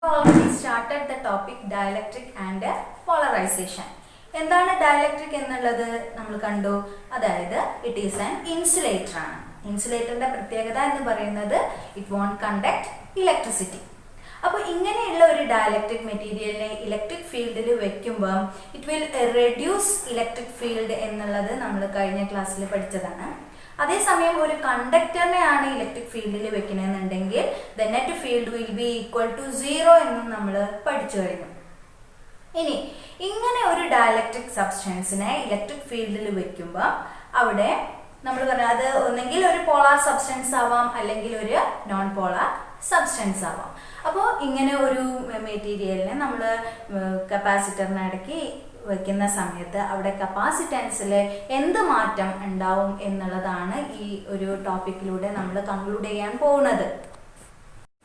already started the topic dielectric and polarization. എന്താണ് dielectric എന്നുള്ളത് നമ്മൾ കണ്ടു. അതായത് ഇറ്റ് ഈസ് ആൻ ഇൻസുലേറ്റർ ആണ്. ഇൻസുലേറ്ററിന്റെ പ്രത്യേകത എന്ന് പറയുന്നത് ഇറ്റ് വോണ്ട് കണ്ടക്ട് ഇലക്ട്രിസിറ്റി. അപ്പോൾ ഇങ്ങനെയുള്ള ഒരു ഡയലക്ട്രിക് മെറ്റീരിയലിനെ ഇലക്ട്രിക് ഫീൽഡിൽ വെക്കുമ്പോൾ it will reduce electric field എന്നുള്ളത് നമ്മൾ കഴിഞ്ഞ ക്ലാസ്സിൽ പഠിച്ചതാണ്. അതേസമയം ഒരു കണ്ടക്ടറിനെയാണ് ഇലക്ട്രിക് ഫീൽഡിൽ വെക്കണമെന്നുണ്ടെങ്കിൽ the net field will be equal to 0 എന്നും നമ്മൾ പഠിച്ചു കഴിഞ്ഞു. ഇനി ഇങ്ങനെ ഒരു ഡയലക്ട്രിക് സബ്സ്റ്റൻസിനെ ഇലക്ട്രിക് ഫീൽഡിൽ വെക്കുമ്പോൾ അവിടെ നമ്മൾ പറയാം അത് ഒന്നെങ്കിൽ ഒരു പോളാർ സബ്സ്റ്റൻസ് ആവാം അല്ലെങ്കിൽ ഒരു നോൺ പോളാർ സബ്സ്റ്റൻസ് ആവാം. അപ്പോൾ ഇങ്ങനെ ഒരു മെറ്റീരിയലിനെ നമ്മൾ കപ്പാസിറ്ററിനിടയ്ക്ക് വയ്ക്കുന്ന സമയത്ത് അവിടെ കപ്പാസിറ്റൻസിൽ എന്ത് മാറ്റം ഉണ്ടാവും എന്നുള്ളതാണ് ഈ ഒരു ടോപ്പിക്കിലൂടെ നമ്മൾ കൺക്ലൂഡ് ചെയ്യാൻ പോകുന്നത്.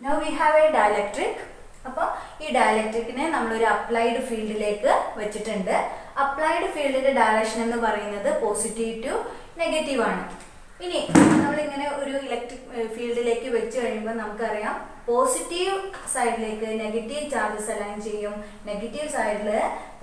Now we have A dielectric. അപ്പോൾ ഈ ഡയലക്ട്രിക്കിനെ നമ്മളൊരു അപ്ലൈഡ് ഫീൽഡിലേക്ക് വെച്ചിട്ടുണ്ട്. അപ്ലൈഡ് ഫീൽഡിന്റെ ഡയറക്ഷൻ എന്ന് പറയുന്നത് പോസിറ്റീവ് ടു നെഗറ്റീവ് ആണ്. ഇനി നമ്മളിങ്ങനെ ഒരു ഇലക്ട്രിക് ഫീൽഡിലേക്ക് വെച്ച് കഴിയുമ്പോൾ നമുക്കറിയാം പോസിറ്റീവ് സൈഡിലേക്ക് നെഗറ്റീവ് ചാർജസ് അലൈൻ ചെയ്യും, നെഗറ്റീവ് സൈഡിൽ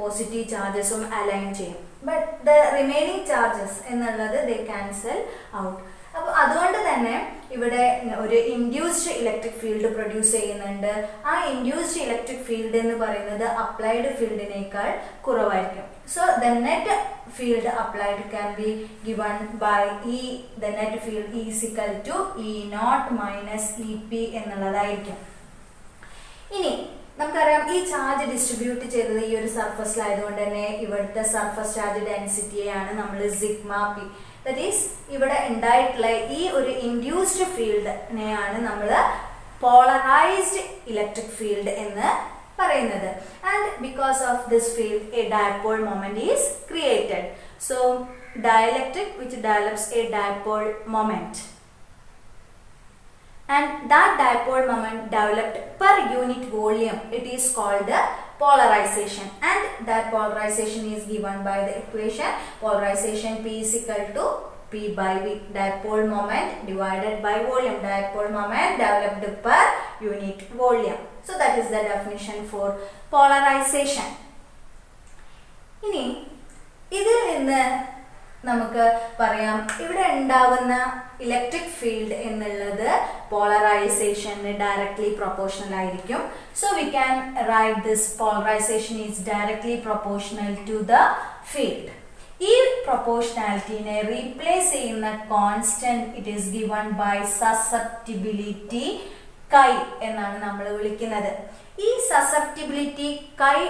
പോസിറ്റീവ് ചാർജസും അലൈൻ ചെയ്യും. ബട്ട് ദ റിമൈനിങ് ചാർജസ് എന്നുള്ളത് ദേ ക്യാൻസൽ ഔട്ട്. അപ്പോൾ അതുകൊണ്ട് തന്നെ ഇവിടെ ഒരു ഇൻഡ്യൂസ്ഡ് ഇലക്ട്രിക് ഫീൽഡ് പ്രൊഡ്യൂസ് ചെയ്യുന്നുണ്ട്. ആ ഇൻഡ്യൂസ്ഡ് ഇലക്ട്രിക് ഫീൽഡ് എന്ന് പറയുന്നത് അപ്ലൈഡ് ഫീൽഡിനേക്കാൾ കുറവായിരിക്കും. So the net field applied can be given by E. The net field is equal to E0 minus EP എന്നുള്ളതായിരിക്കും. ഇനി നമുക്കറിയാം ഈ ചാർജ് ഡിസ്ട്രിബ്യൂട്ട് ചെയ്തത് ഈ ഒരു സർഫസിലായതുകൊണ്ട് തന്നെ ഇവിടുത്തെ സർഫസ് ചാർജ് ഡെൻസിറ്റിയെയാണ് നമ്മൾ സിഗ്മ പി. ദാറ്റ് ഈസ് ഇവിടെ ഉണ്ടായിട്ടുള്ള ഈ ഒരു ഇൻഡ്യൂസ്ഡ് ഫീൽഡിനെയാണ് നമ്മൾ പോളറൈസ്ഡ് ഇലക്ട്രിക് ഫീൽഡ് എന്ന് പറയുന്നത്. And because of this field A dipole moment is created. So dielectric which develops A dipole moment and that dipole moment developed per unit volume, it is called the polarization, and that polarization is given by the equation polarization P is equal to P by V, dipole moment divided by volume, dipole moment developed per unit volume. So that is the definition for polarization. ഇനി ഇതിൽ നിന്ന് നമുക്ക് പറയാം ഇവിടെ ഉണ്ടാവുന്ന electric field എന്നുള്ളത് പോളറൈസേഷന് directly proportional ആയിരിക്കും. So we can write this polarization is directly proportional to the field. ഈ പ്രൊപ്പോർഷണാലിറ്റിനെ റീപ്ലേസ് ചെയ്യുന്ന constant it is given by susceptibility chi എന്നാണ് നമ്മൾ വിളിക്കുന്നത്. ഈ സസെപ്റ്റിബിലിറ്റി കൈ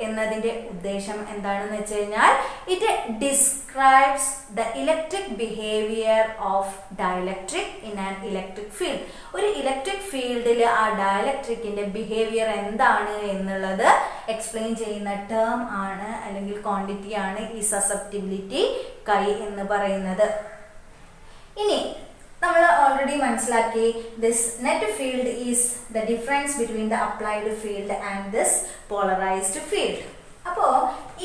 എന്നതിന്റെ ഉദ്ദേശം എന്താണെന്ന് വെച്ച് കഴിഞ്ഞാൽ it describes the electric behaviour of dielectric in an electric field. ഒരു ഇലക്ട്രിക് ഫീൽഡിൽ ആ ഡയലക്ട്രിക്കിന്റെ ബിഹേവിയർ എന്താണ് എന്നുള്ളത് എക്സ്പ്ലെയിൻ ചെയ്യുന്ന ടേം ആണ് അല്ലെങ്കിൽ ക്വാണ്ടിറ്റി ആണ് ഈ സസെപ്റ്റിബിലിറ്റി കൈ എന്ന് പറയുന്നത്. ഇനി നമ്മൾ ഓൾറെഡി മനസ്സിലാക്കി this net field is the difference between the applied field and this polarized field. അപ്പോൾ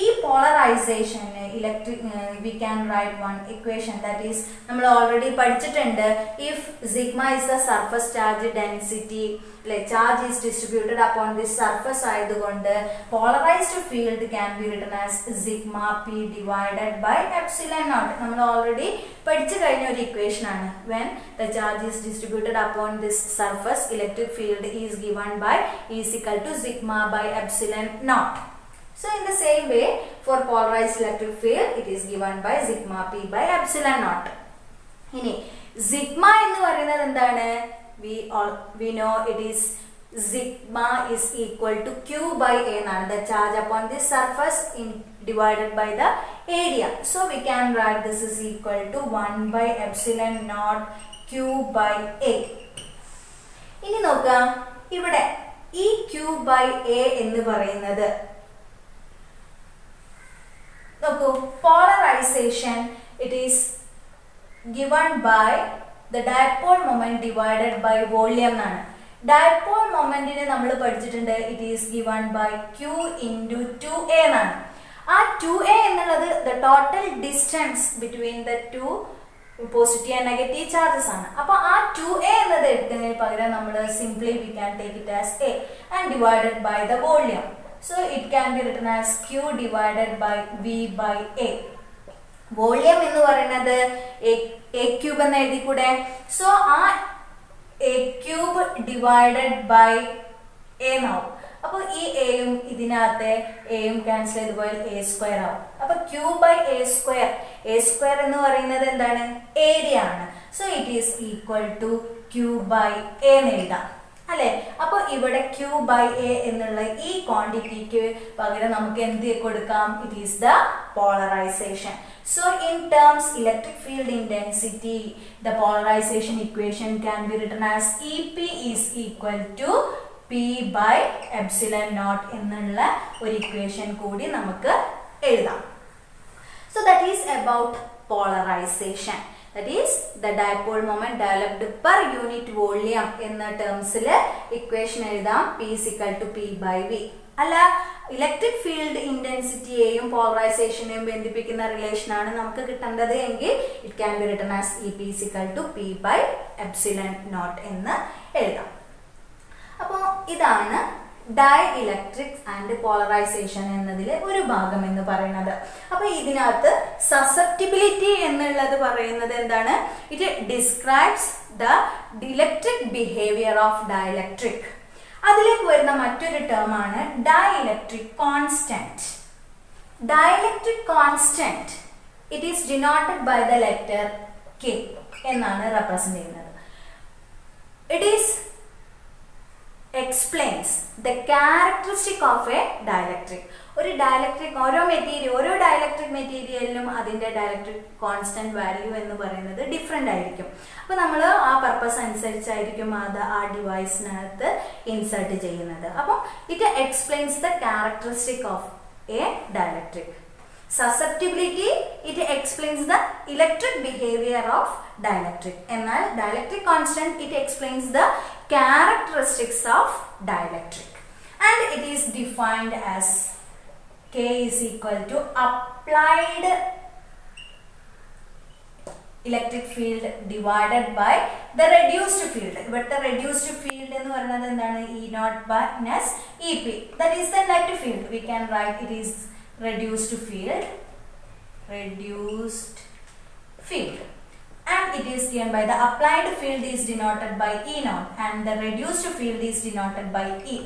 ഈ പോളറൈസേഷന് electric we can write one equation that is നമ്മൾ ഓൾറെഡി പഠിച്ചിട്ടുണ്ട്. If sigma is the surface charge density, charge is distributed upon this surface ആയതുകൊണ്ട് polarized field can be written as sigma p divided by epsilon nought. നമ്മൾ already പഠിച്ചു കഴിഞ്ഞ ഒരു equation ആണ്. When the charge is distributed upon this surface electric field is given by is equal to sigma by epsilon naught. So in the same way for polarized electric field it is given by sigma p by epsilon naught. ഇനി sigma എന്ന് പറയുന്നത് എന്താണ്? We know it is sigma is equal to q by a എന്നാണ്. The charge upon this surface divided by the area. So we can write this is equal to 1 by epsilon naught q by a. ഇനി നോക്കാം ഇവിടെ ഈ q by a എന്ന് പറയുന്നത് നോക്കൂ polarisation it is given by the dipole moment divided by volume എന്നാണ്. Dipole മൊമെന്റിനെ നമ്മൾ പഠിച്ചിട്ടുണ്ട് it is given by Q into 2a എന്നാണ്. ആ 2a എന്നുള്ളത് the total distance between the two positive and negative charges ആണ്. അപ്പോൾ ആ 2a എന്നത് എടുക്കുന്നതിന് പകരം നമ്മൾ simply we can take it as a and divided by the volume. So it can be written as q divided by v by a. Volume എന്ന് പറയുന്നത് a cube എന്ന് എഴുതി കൂടെ. സോ ആ a cube divided by a എന്നാവും. അപ്പോൾ ഈ എയും ഇതിനകത്തെ എയും ക്യാൻസൽ ചെയ്ത് പോയാൽ a സ്ക്വയർ ആവും. അപ്പൊ q ബൈ a സ്ക്വയർ എന്ന് പറയുന്നത് എന്താണ്? ഏരിയ ആണ്. So it is equal to q by a എന്ന് എഴുതാം അല്ലെ. അപ്പൊ ഇവിടെ q ബൈ a എന്നുള്ള ഈ ക്വാണ്ടിറ്റിക്ക് പകരം നമുക്ക് എന്ത് കൊടുക്കാം? It is the polarisation. So in terms electric field intensity, the polarization equation can be written as EP is equal to P by epsilon naught എന്നുള്ള ഒരു ഇക്വേഷൻ കൂടി നമുക്ക് എഴുതാം. So that is about polarization. That is the dipole moment developed per unit volume എന്ന ടേംസിൽ equation എഴുതാം. P is equal to P by V. അല്ല, electric field ഇന്റൻസിറ്റിയെയും പോളറൈസേഷനെയും ബന്ധിപ്പിക്കുന്ന relation ആണ് നമുക്ക് കിട്ടേണ്ടത് എങ്കിൽ it can be written as EP is equal to P by epsilon naught എന്ന് എഴുതാം. അപ്പോൾ ഇതാണ് ഡൈഇലക്ട്രിക് ആൻഡ് പോളറൈസേഷൻ എന്നതിലെ ഒരു ഭാഗം എന്ന് പറയുന്നത്. അപ്പൊ ഇതിനകത്ത് സസെപ്റ്റിബിലിറ്റി എന്നുള്ളത് പറയുന്നത് എന്താണ്? It describes the electric behaviour of dielectric. അതിലേക്ക് വരുന്ന മറ്റൊരു ടേം ആണ് dielectric constant. Dielectric constant it is denoted by the letter K എന്നാണ് റെപ്രസെന്റ് ചെയ്യുന്നത്. It is explains the characteristic of a dielectric. ഒരു ഡയലക്ട്രിക് ഓരോ ഡയലക്ട്രിക് മെറ്റീരിയലിനും അതിൻ്റെ ഡയലക്ട്രിക് കോൺസ്റ്റന്റ് വാല്യൂ എന്ന് പറയുന്നത് ഡിഫറെൻ്റ് ആയിരിക്കും. അപ്പോൾ നമ്മൾ ആ പർപ്പസ് അനുസരിച്ചായിരിക്കും അത് ആ ഡിവൈസിനകത്ത് ഇൻസേർട്ട് ചെയ്യുന്നത്. അപ്പോൾ it explains the characteristic of A dielectric. Susceptibility, it explains the electric behavior of dielectric. എന്നാൽ dielectric constant, it explains the characteristics of dielectric. And it is defined as K is equal to applied electric field divided by the reduced field. ഇവിടുത്തെ reduced field എന്ന് പറയുന്നത് എന്താണ്? E naught minus EP. That is the net field. We can write it is reduced field and it is given by the applied field is denoted by E naught and the reduced field is denoted by E.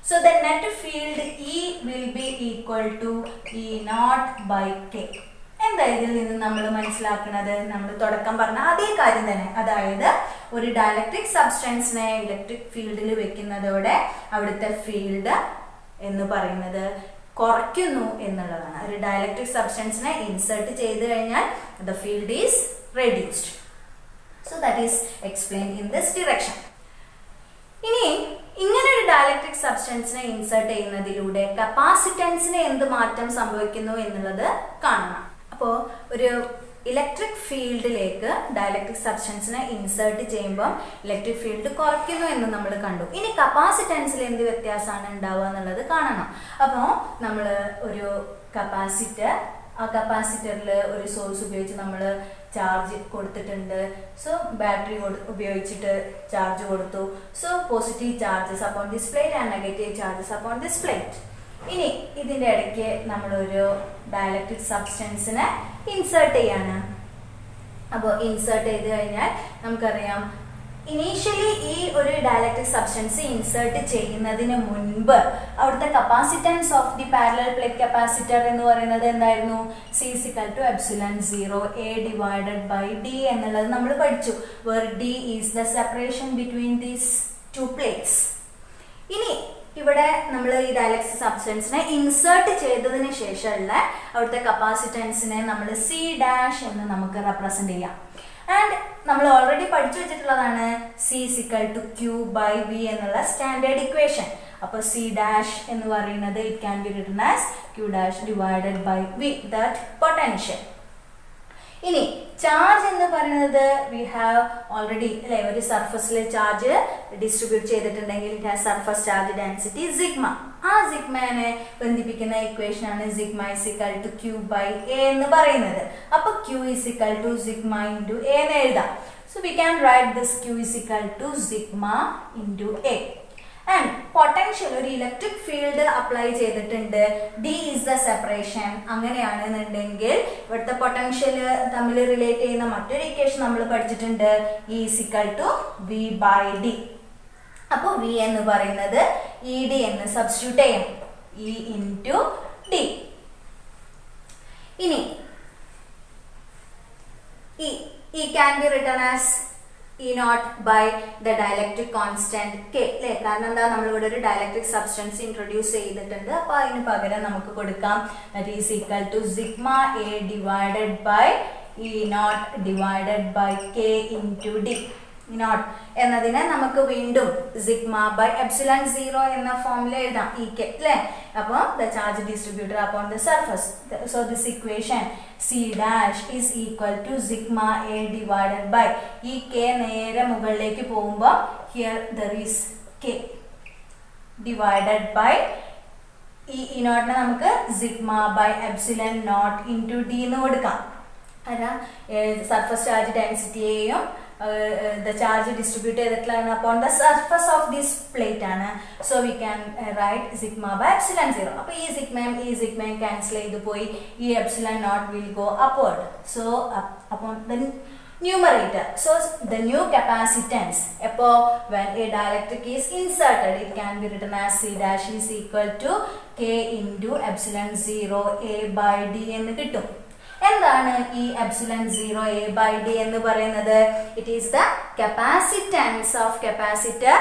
So the net field E will be equal to E naught by K. എന്താ ഇതിൽ നിന്ന് നമ്മൾ മനസ്സിലാക്കുന്നത്? നമ്മൾ തുടക്കം പറഞ്ഞ അതേ കാര്യം തന്നെ. അതായത് ഒരു ഡയലക്ട്രിക് സബ്സ്റ്റൻസിനെ ഇലക്ട്രിക് ഫീൽഡിൽ വെക്കുന്നതോടെ അവിടുത്തെ ഫീൽഡ് എന്ന് പറയുന്നത് കുറയ്ക്കുന്നു എന്നുള്ളതാണ്. ഒരു ഡയലക്ട്രിക് സബ്സ്റ്റൻസിനെ ഇൻസേർട്ട് ചെയ്ത് കഴിഞ്ഞാൽ the field is reduced. So that is explain in this direction. ഇനി ഇങ്ങനെ ഒരു ഡയലക്ട്രിക് സബ്സ്റ്റൻസിനെ ഇൻസേർട്ട് ചെയ്യുന്നതിലൂടെ കപ്പാസിറ്റൻസിന് എന്ത് മാറ്റം സംഭവിക്കുന്നു എന്നുള്ളത് കാണണം. അപ്പോൾ ഒരു ഇലക്ട്രിക് ഫീൽഡിലേക്ക് ഡയലക്ട്രിക് സബ്സ്റ്റൻസിനെ ഇൻസേർട്ട് ചെയ്യുമ്പോൾ ഇലക്ട്രിക് ഫീൽഡ് കുറയ്ക്കുന്നു എന്ന് നമ്മൾ കണ്ടു. ഇനി കപ്പാസിറ്റൻസിൽ എന്ത് വ്യത്യാസമാണ് ഉണ്ടാവുക എന്നുള്ളത് കാണണം. അപ്പോൾ നമ്മൾ ഒരു കപ്പാസിറ്റർ, ആ കപ്പാസിറ്ററിൽ ഒരു സോഴ്സ് ഉപയോഗിച്ച് നമ്മൾ ചാർജ് കൊടുത്തിട്ടുണ്ട്. സോ ബാറ്ററി ഉപയോഗിച്ചിട്ട് ചാർജ് കൊടുത്തു. So positive charges upon this plate and negative charges upon this plate. ഇനി ഇതിൻ്റെ ഇടയ്ക്ക് നമ്മളൊരു ഡയലക്ട്രിക് സബ്സ്റ്റൻസിനെ ഇൻസേർട്ട് ചെയ്യാണ്. അപ്പോൾ ഇൻസേർട്ട് ചെയ്ത് കഴിഞ്ഞാൽ നമുക്കറിയാം ഇനീഷ്യലി ഈ ഒരു ഡയലക്ട്രിക് സബ്സ്റ്റൻസ് ഇൻസേർട്ട് ചെയ്യുന്നതിന് മുൻപ് അവിടുത്തെ capacitance of the parallel plate capacitor എന്ന് പറയുന്നത് എന്തായിരുന്നു? C is equal to epsilon 0 A divided by D എന്നുള്ളത് നമ്മൾ പഠിച്ചു. where D is the separation between these two plates. ഇനി ഇവിടെ നമ്മൾ ഈ ഡയലക്ട്രിക് സബ്സ്റ്റൻസിനെ ഇൻസേർട്ട് ചെയ്തതിന് ശേഷമുള്ള അവിടുത്തെ കപ്പാസിറ്റൻസിനെ നമ്മൾ C' എന്ന് നമുക്ക് റെപ്രസെന്റ് ചെയ്യാം. ആൻഡ് നമ്മൾ ഓൾറെഡി പഠിച്ചു വെച്ചിട്ടുള്ളതാണ് C is equal to Q by V എന്നുള്ള സ്റ്റാൻഡേർഡ് ഇക്വേഷൻ. അപ്പോൾ C' എന്ന് പറയുന്നത് it can be written as Q' divided by V, that potential. ഇനി ചാർജ് എന്ന് പറയുന്നത് വി ഹാവ് ഓൾറെഡി അല്ലെ, ഒരു സർഫസിലെ ചാർജ് ഡിസ്ട്രിബ്യൂട്ട് ചെയ്തിട്ടുണ്ടെങ്കിൽ it has surface charge density sigma. ആ സിഗ്മനെ ബന്ധിപ്പിക്കുന്ന ഇക്വേഷൻ ആണ് sigma is equal to Q by A എന്ന് പറയുന്നത്. അപ്പൊ Q is equal to sigma into A എന്ന് എഴുതാം. So we can write this Q is equal to sigma into A. And potential ഒരു ഇലക്ട്രിക് ഫീൽഡ് അപ്ലൈ ചെയ്തിട്ടുണ്ട്. D is the separation. അങ്ങനെയാണെന്നുണ്ടെങ്കിൽ ഇവിടുത്തെ potential തമ്മിൽ റിലേറ്റ് ചെയ്യുന്ന മറ്റൊരു ഇക്വേഷൻ നമ്മൾ പഠിച്ചിട്ടുണ്ട്. E is equal to V by D. അപ്പോൾ V എന്ന് പറയുന്നത് ED എന്ന് സബ്സ്റ്റിറ്റ്യൂട്ട് ചെയ്യണം. E into D. ഇനി E can be written as E naught by the dielectric constant K. അല്ലേ, കാരണം എന്താ, നമ്മളിവിടെ ഒരു ഡയലക്ട്രിക് സബ്സ്റ്റൻസ് ഇൻട്രൊഡ്യൂസ് ചെയ്തിട്ടുണ്ട്. അപ്പോൾ അതിന് പകരം നമുക്ക് കൊടുക്കാം that is equal to sigma A divided by E naught divided by K into D. E naught എന്നതിനെ നമുക്ക് വീണ്ടും സിഗ്മ ബൈ എപ്സിലോൺ 0 എന്ന ഫോമിൽ എഴുതാം E K അല്ലേ. അപ്പോൾ the charge distributed upon the surface. So this equation C dash is equal to sigma A divided by ഈ K നേരെ മുകളിലേക്ക് പോകുമ്പോൾ here there is K divided by E naught നമുക്ക് sigma by epsilon naught into D എന്ന് കൊടുക്കാം. അതാ surface charge ഡെൻസിറ്റിയെയും the charge distributed upon the surface of this plate ആണ്. So we can write sigma by epsilon 0. അപ്പോൾ ഈ sigma cancel ചെയ്തു പോയി. ഈ epsilon naught will go upward. So upon the numerator. So the new capacitance when a dielectric is inserted, it can be written as C dash is equal to K into epsilon 0 A by D എന്ന് കിട്ടും. എന്താണ് ഈ epsilon 0 A by D എന്ന് പറയുന്നത്? It is the capacitance of capacitor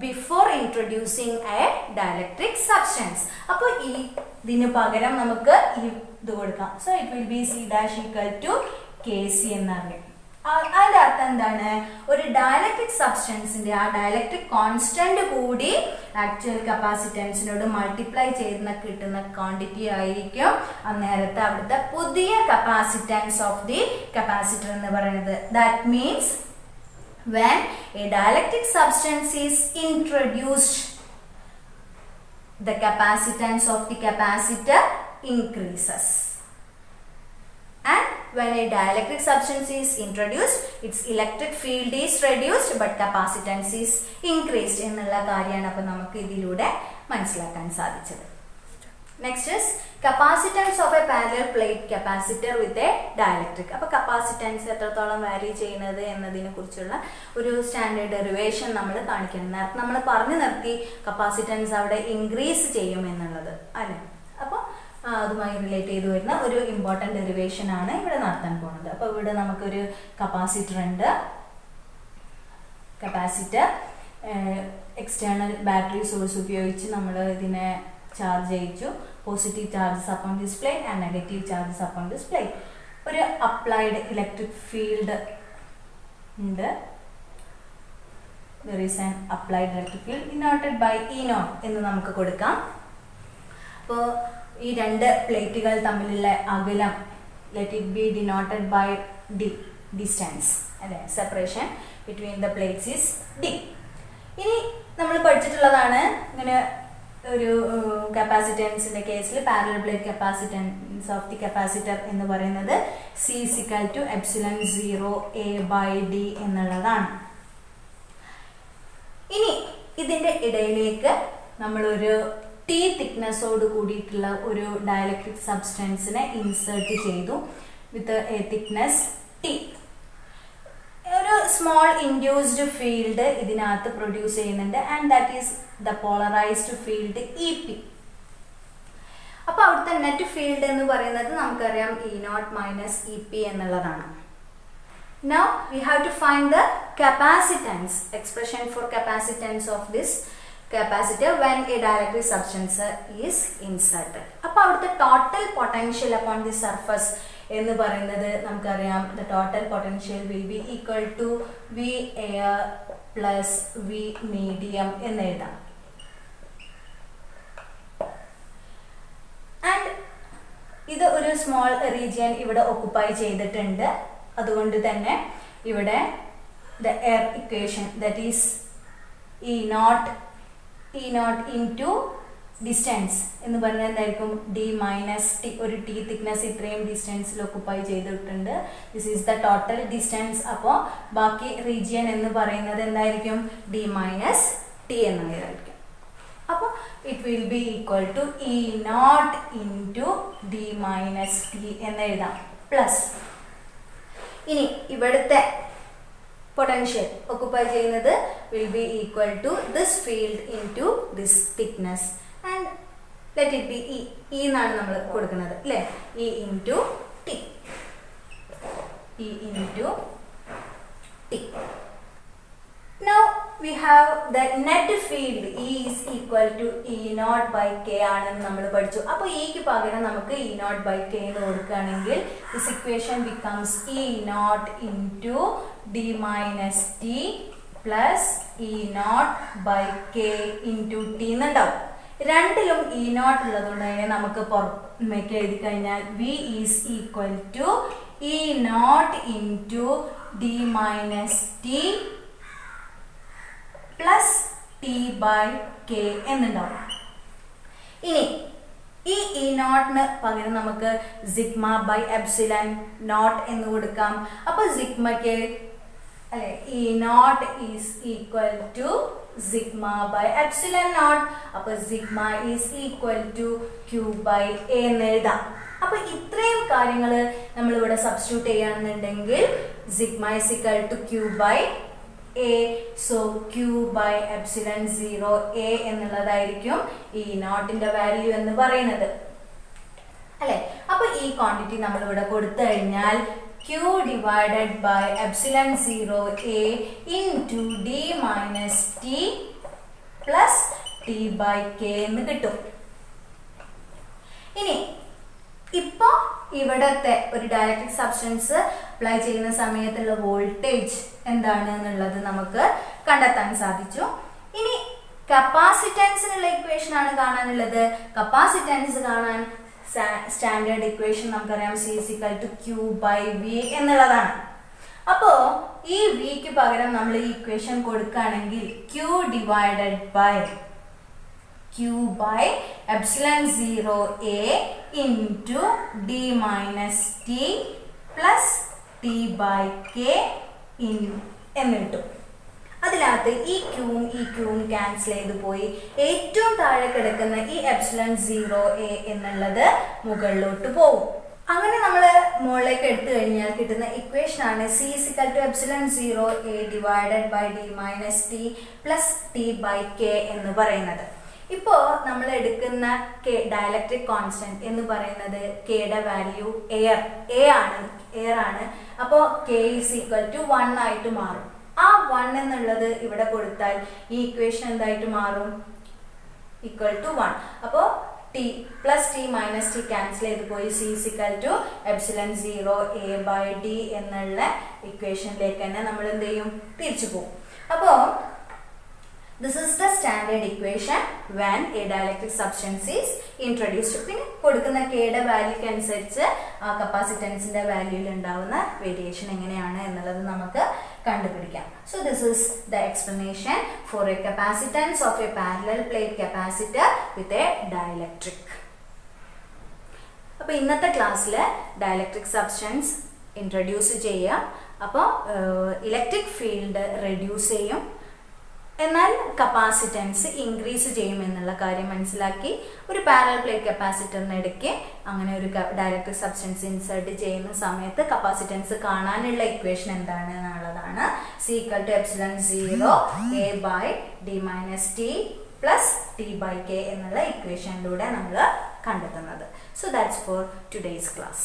before introducing a dielectric substance. അപ്പോൾ ഇതിന് പകരം നമുക്ക് ഇത് കൊടുക്കാം. So it will be C dash equal to Kc എന്നറിയാം. അതിന്റെ അർത്ഥം എന്താണ്? ഒരു ഡയലക്ട്രിക് സബ്സ്റ്റൻസിന്റെ ആ ഡയലക്ട്രിക് കോൺസ്റ്റന്റ് കൂടി ആക്ച്വൽ കപ്പാസിറ്റൻസിനോട് മൾട്ടിപ്ലൈ ചെയ്യുന്ന കിട്ടുന്ന ക്വാണ്ടിറ്റി ആയിരിക്കും അന്നേരത്തെ അവിടുത്തെ പുതിയ കപ്പാസിറ്റൻസ് ഓഫ് ദി കപ്പാസിറ്റർ എന്ന് പറയുന്നത്. That means when a dielectric substance is introduced, the capacitance of the capacitor increases. And when a dielectric substance is introduced, its electric field is reduced but capacitance is increased എന്നുള്ള കാര്യമാണ് അപ്പോൾ നമുക്ക് ഇതിലൂടെ മനസ്സിലാക്കാൻ സാധിച്ചത്. Next is capacitance of a parallel plate capacitor with a dielectric. അപ്പോൾ capacitance എത്രത്തോളം വാരി ചെയ്യുന്നത് എന്നതിനെ കുറിച്ചുള്ള ഒരു സ്റ്റാൻഡേർഡ് ഡെറിവേഷൻ നമ്മൾ കാണിക്കണം. നേരത്തെ നമ്മൾ പറഞ്ഞു നിർത്തി capacitance അവിടെ ഇൻക്രീസ് ചെയ്യും എന്നുള്ളത് അല്ലേ. അപ്പോൾ അതുമായി റിലേറ്റ് ചെയ്ത് വരുന്ന ഒരു ഇമ്പോർട്ടൻറ്റ് ഡെറിവേഷൻ ആണ് ഇവിടെ നടത്താൻ പോകുന്നത്. അപ്പോൾ ഇവിടെ നമുക്കൊരു കപ്പാസിറ്റർ ഉണ്ട്. കപ്പാസിറ്റർ എക്സ്റ്റേണൽ ബാറ്ററി സോഴ്സ് ഉപയോഗിച്ച് നമ്മൾ ഇതിനെ ചാർജ് ചെയ്യിച്ചു. Positive charges upon this plate and negative charges upon this plate. ഒരു അപ്ലൈഡ് ഇലക്ട്രിക് ഫീൽഡ് ഉണ്ട്. there is an applied electric field denoted by E naught എന്ന് നമുക്ക് കൊടുക്കാം. അപ്പോൾ ഈ രണ്ട് പ്ലേറ്റുകൾ തമ്മിലുള്ള അകലം let it be denoted by D, distance അല്ലേ, separation between the plates is D. ഇനി നമ്മൾ പഠിച്ചിട്ടുള്ളതാണ് ഇങ്ങനെ ഒരു കപ്പാസിറ്റൻസിന്റെ കേസിൽ parallel plate capacitance of the capacitor എന്ന് പറയുന്നത് C is equal to epsilon 0 A by D എന്നുള്ളതാണ്. ഇനി ഇതിന്റെ ഇടയിലേക്ക് നമ്മളൊരു T തിക്നെസ്സോട് കൂടിയിട്ടുള്ള ഒരു ഡയലക്ട്രിക് സബ്സ്റ്റൻസിനെ ഇൻസേർട്ട് ചെയ്തു വിത്ത് എ തിക്നെസ് T. ഒരു സ്മോൾ ഇൻഡ്യൂസ്ഡ് ഫീൽഡ് ഇതിനകത്ത് പ്രൊഡ്യൂസ് ചെയ്യുന്നുണ്ട് and that is the polarised field EP. അപ്പോൾ അവിടുത്തെ നെറ്റ് ഫീൽഡ് എന്ന് പറയുന്നത് നമുക്കറിയാം E naught minus EP എന്നുള്ളതാണ്. Now we have to find the capacitance, expression for capacitance of this capacitor when a dielectric substance is inserted. അപ്പോൾ അവിടുത്തെ total potential upon the surface എന്ന് പറയുന്നത് നമുക്കറിയാം the total potential will be equal to V air plus V medium എന്ന് എഴുതാം. And ഇത് ഒരു small region ഇവിടെ ഓക്കുപ്പൈ ചെയ്തിട്ടുണ്ട്. അതുകൊണ്ട് തന്നെ ഇവിടെ the air equation, that is E naught into distance എന്ന് പറഞ്ഞാൽ എന്തായിരിക്കും, d minus t, ഒരു t തിക്നെസ് ഇത്രയും ഡിസ്റ്റൻസിൽ ഓക്കുപ്പൈ ചെയ്തിട്ടുണ്ട്. This is the total distance. അപ്പോൾ ബാക്കി റീജിയൻ എന്ന് പറയുന്നത് എന്തായിരിക്കും, d മൈനസ് t എന്നായിരിക്കും. അപ്പോൾ it will be equal to E naught into d minus t എന്ന് എഴുതാം. പ്ലസ് ഇനി ഇവിടുത്തെ പൊട്ടൻഷ്യൽ ഓക്കുപ്പൈ ചെയ്യുന്നത് will be equal to this field into this thickness and let it be E എന്നാണ് നമ്മൾ കൊടുക്കുന്നത് അല്ലേ, E into T, E into T. Now we have the net field E is equal to E naught by K ആണെന്ന് നമ്മൾ പഠിച്ചു. അപ്പോൾ ഇക്ക് പകരം നമുക്ക് E naught by K എന്ന് കൊടുക്കുകയാണെങ്കിൽ this equation becomes E naught into D minus T plus E naught by K into T എന്നുണ്ടാവും. രണ്ടിലും E naught ഉള്ളതുകൊണ്ട് തന്നെ നമുക്ക് പുറമേക്ക് എഴുതി കഴിഞ്ഞാൽ V is equal to E naught into D minus T plus t by k എന്നുണ്ടാവും. ഇനി ഈ ഇ നോട്ടിന് പകരം നമുക്ക് സിഗ്മ ബൈ എപ്സിലൻ നോട്ട് എന്ന് കൊടുക്കാം. അപ്പോൾ സിഗ്മയ്ക്ക് അല്ലെ e nought is equal to sigma by epsilon nought. അപ്പോൾ sigma is equal to Q by A എന്ന് എഴുതാം. അപ്പോൾ ഇത്രയും കാര്യങ്ങൾ നമ്മളിവിടെ സബ്സ്റ്റിറ്റ്യൂട്ട് ചെയ്യുകയാണെന്നുണ്ടെങ്കിൽ sigma is equal to Q by A, so Q by epsilon 0 A എന്നുള്ളതായിരിക്കും ഈ നോട്ടിന്റെ വാല്യൂ എന്ന് പറയുന്നത് അല്ലേ. അപ്പോൾ ഈ ക്വാണ്ടിറ്റി നമ്മൾ ഇവിടെ കൊടുത്തു കഴിഞ്ഞാൽ Q divided by epsilon 0 A into D minus T plus T by K എന്ന് കിട്ടും. ഇനി ഇപ്പോൾ ഇവിടത്തെ ഒരു ഡയലക്ട്രിക് സബ്സ്റ്റൻസ് അപ്ലൈ ചെയ്യുന്ന സമയത്തുള്ള വോൾട്ടേജ് എന്താണ് എന്നുള്ളത് നമുക്ക് കണ്ടെത്താൻ സാധിച്ചു. ഇനി കപ്പാസിറ്റൻസിനുള്ള ഇക്വേഷൻ ആണ് കാണാനുള്ളത്. കപ്പാസിറ്റൻസ് കാണാൻ സ്റ്റാൻഡേർഡ് ഇക്വേഷൻ നമുക്കറിയാം C is equal to Q by V എന്നുള്ളതാണ്. അപ്പോൾ ഈ വിക്ക് പകരം നമ്മൾ ഈ ഇക്വേഷൻ കൊടുക്കുകയാണെങ്കിൽ Q divided by Q by epsilon 0 A into D minus T plus T by K എന്ന് കിട്ടും. അതിനകത്ത് ഈ ക്യൂവും ക്യാൻസൽ ചെയ്ത് പോയി ഏറ്റവും താഴെ കിടക്കുന്ന ഈ എപ്സിലൺ 0 A എന്നുള്ളത് മുകളിലോട്ട് പോകും. അങ്ങനെ നമ്മൾ മുകളിലേക്ക് എടുത്തു കഴിഞ്ഞാൽ കിട്ടുന്ന ഇക്വേഷൻ ആണ് C is equal to epsilon 0 A divided by D minus T plus T by K എന്ന് പറയുന്നത്. ഇപ്പോൾ നമ്മൾ എടുക്കുന്ന ഡയലക്ട്രിക് കോൺസ്റ്റന്റ് എന്ന് പറയുന്നത് കെയുടെ വാല്യൂ എയർ ആണ്. അപ്പോൾ K is equal to 1 ആയിട്ട് മാറും. ആ 1 എന്നുള്ളത് ഇവിടെ കൊടുത്താൽ ഈ ഇക്വേഷൻ എന്തായിട്ട് മാറും, ഈക്വൽ ടു 1. അപ്പോൾ T plus T minus T cancel ചെയ്ത് പോയി C is equal to epsilon 0 A by D എന്നുള്ള ഇക്വേഷനിലേക്ക് തന്നെ നമ്മൾ എന്ത് ചെയ്യും, തിരിച്ചു പോകും. അപ്പോൾ this is the standard equation when a dielectric substance is introduced. പിന്നെ കൊടുക്കുന്ന കെയുടെ വാല്യൂക്ക് അനുസരിച്ച് ആ കപ്പാസിറ്റൻസിന്റെ വാല്യൂയിൽ ഉണ്ടാവുന്ന വേരിയേഷൻ എങ്ങനെയാണ് എന്നുള്ളത് നമുക്ക് കണ്ടുപിടിക്കാം. So this is the explanation for a capacitance of a parallel plate capacitor with a dielectric. അപ്പോൾ ഇന്നത്തെ ക്ലാസ്സിൽ ഡയലക്ട്രിക് സബ്സ്റ്റൻസ് ഇൻട്രൊഡ്യൂസ് ചെയ്യാം. അപ്പോൾ ഇലക്ട്രിക് ഫീൽഡ് റെഡ്യൂസ് ചെയ്യും, എന്നാൽ കപ്പാസിറ്റൻസ് ഇൻക്രീസ് ചെയ്യുമെന്നുള്ള കാര്യം മനസ്സിലാക്കി. ഒരു പാരലൽ പ്ലേറ്റ് കപ്പാസിറ്ററിന് ഇടയ്ക്ക് അങ്ങനെ ഒരു ഡയലക്ട്രിക് സബ്സ്റ്റൻസ് ഇൻസേർട്ട് ചെയ്യുന്ന സമയത്ത് കപ്പാസിറ്റൻസ് കാണാനുള്ള ഇക്വേഷൻ എന്താണ് എന്നുള്ളതാണ് C equal to epsilon 0 A by D minus T plus T by K എന്നുള്ള ഇക്വേഷനിലൂടെ നമ്മൾ കണ്ടെത്തുന്നത്. So that's for today's class.